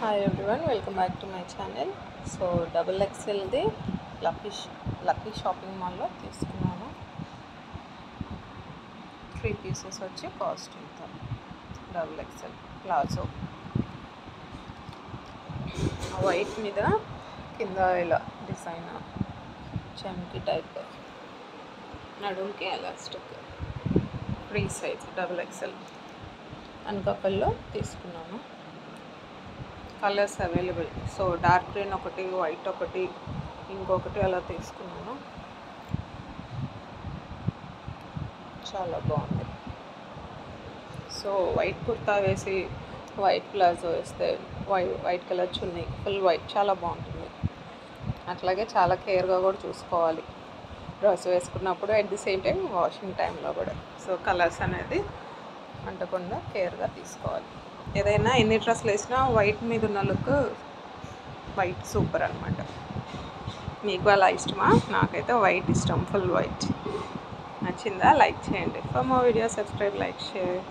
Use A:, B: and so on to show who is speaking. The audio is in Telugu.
A: Hi everyone, welcome back to my channel. So double ఎక్స్ఎల్ది లక్కీ షాపింగ్ మాల్లో తీసుకున్నాను. 3 పీసెస్ వచ్చి కాస్ట్ ఎంత? డబుల్ ఎక్స్ఎల్ ప్లాజో వైట్ మీద కింద ఇలా డిజైన్ చమ్కి టైప్, నడుముకి elastic, free size double XL అనకాపల్లో తీసుకున్నాను. Colours available. So dark green ఒకటి, వైట్ ఒకటి, ఇంకొకటి అలా తీసుకున్నాను. చాలా బాగుంది. సో వైట్ కుర్తా వేసి వైట్ ప్లాజో వేస్తే వైట్ కలర్ చున్నీ, ఫుల్ వైట్, చాలా బాగుంటుంది. అట్లాగే చాలా కేర్గా కూడా చూసుకోవాలి డ్రెస్ వేసుకున్నప్పుడు, at the same time washing టైంలో కూడా. సో కలర్స్ అనేది అంటకుండా కేర్గా తీసుకోవాలి. ఏదైనా ఎన్ని డ్రెస్సులు వేసినా వైట్ మీద ఉన్న లుక్ వైట్ సూపర్ అనమాట. మీకు అలా ఇష్టమా? నాకైతే వైట్ ఇష్టం, ఫుల్ వైట్. నచ్చిందా? లైక్ చేయండి. For more videos subscribe, like, share.